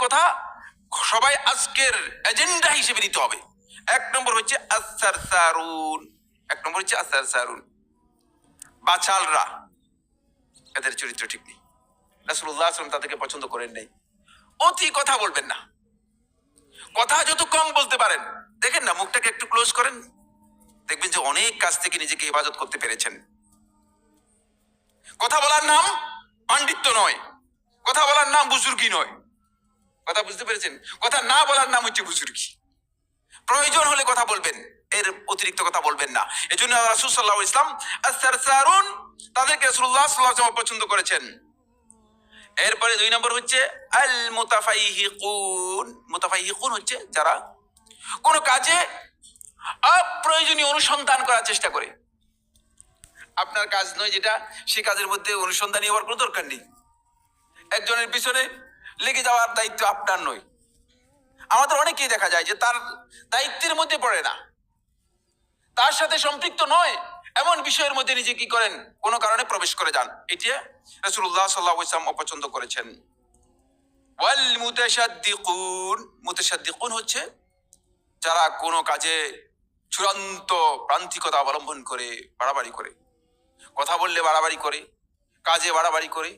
কথা সবাই আজকের এজেন্ডা হিসেবে দিতে হবে। 1 নম্বর হচ্ছে আস-সারসারুন। 1 নম্বর হচ্ছে আস-সারসারুন, বাচালরা, এদের চরিত্র ঠিক নেই। রাসূলুল্লাহ সাল্লাল্লাহু আলাইহি ওয়াসাল্লাম তাদেরকে পছন্দ করেন নাই। অতি কথা বলবেন না, কথা যত কম বলতে পারেন। দেখেন না, মুখটাকে একটু ক্লোজ করেন, দেখবেন যে অনেক কাজ থেকে নিজেকে হেফাজত করতে পেরেছেন। কথা বলার নাম পাণ্ডিত্য নয়, কথা বলার নাম বুজুর্গি নয়। কথা বুঝতে পেরেছেন? কথা না বলার নাম হচ্ছে বুজুর্গি। প্রয়োজন হলে কথা বলবেন, এর অতিরিক্ত কথা বলবেন না। এজন্য রাসূল সাল্লাল্লাহু আলাইহি ওয়াসাল্লাম আস-সারসারুন, তাদেরকে রাসূলুল্লাহ সাল্লাল্লাহু আলাইহি ওয়াসাল্লাম পছন্দ করেছেন। এরপরে 2 নম্বর হচ্ছে আল মুতাফাইহিকুন। মুতাফাইহিকুন হচ্ছে যারা কোনো কাজে অপ্রয়োজনীয় অনুসন্ধান করার চেষ্টা করে। আপনার কাজ নয় যেটা, সে কাজের মধ্যে অনুসন্ধানী হওয়ার কোনো দরকার নেই। একজনের পিছনে লেগে যাওয়ার দায়িত্ব আপনার নয়। আমাদের অনেকেই দেখা যায় যে তার দায়িত্বের মধ্যে পড়ে না, তার সাথে সম্পৃক্ত নয় এমন বিষয়ের মধ্যে নিজে কি করেন, কোনো কারণে প্রবেশ করে যান। এটা রাসূলুল্লাহ সাল্লাল্লাহু আলাইহি ওয়াসাল্লাম অপছন্দ করেছেন। ওয়াল মুতাশাদ্দিকুন। মুতাশাদ্দিকুন হচ্ছে যারা কোনো কাজে চূড়ান্ত প্রান্তিকতা অবলম্বন করে, বাড়াবাড়ি করে, কথা বললে বাড়াবাড়ি করে, কাজে বাড়াবাড়ি করে।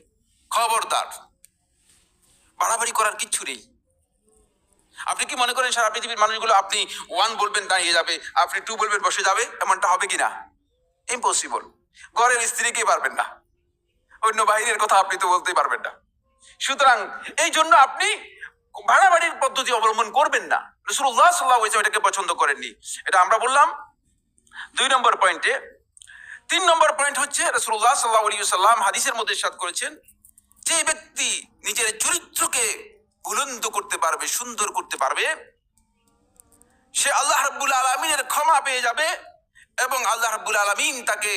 খবরদার, বাড়াবাড়ি করার কিচ্ছু নেই। আপনি কি মনে করেন সারা পৃথিবীর মানুষগুলো আপনি 1 বলবেন দাঁড়িয়ে যাবে, আপনি 2 বলবেন বসে যাবে? এমনটা হবে কিনা? ইম্পসিবল। ঘরের স্ত্রীকেই পারবেন না, অন্য বাইরের কথা আপনি তো বলতেই পারবেন না। সুতরাং এই জন্য আপনি বাড়াবাড়ির পদ্ধতি অবলম্বন করবেন না। রাসূলুল্লাহ সাল্লাল্লাহু আলাইহি ওয়াসাল্লাম এটাকে পছন্দ করেননি। এটা আমরা বললাম 2 নম্বর পয়েন্টে। 3 নম্বর পয়েন্ট হচ্ছে রাসূলুল্লাহ সাল্লাল্লাহু আলাইহি ওয়াসাল্লাম হাদিসের মধ্যে ইরশাদ করেছেন, যে ব্যক্তি নিজের চরিত্রকে বুলন্দ করতে পারবে, সুন্দর করতে পারবে, সে আল্লাহ রাব্বুল আলামিনের ক্ষমা পেয়ে যাবে এবং আল্লাহ রাব্বুল আলামিন তাকে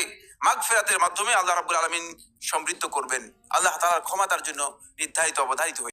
মাগফিরাতের মাধ্যমে আল্লাহ রাব্বুল আলামিন সমৃদ্ধ করবেন। আল্লাহ তাআলার ক্ষমা তার জন্য নির্ধারিত অবধারিত হয়ে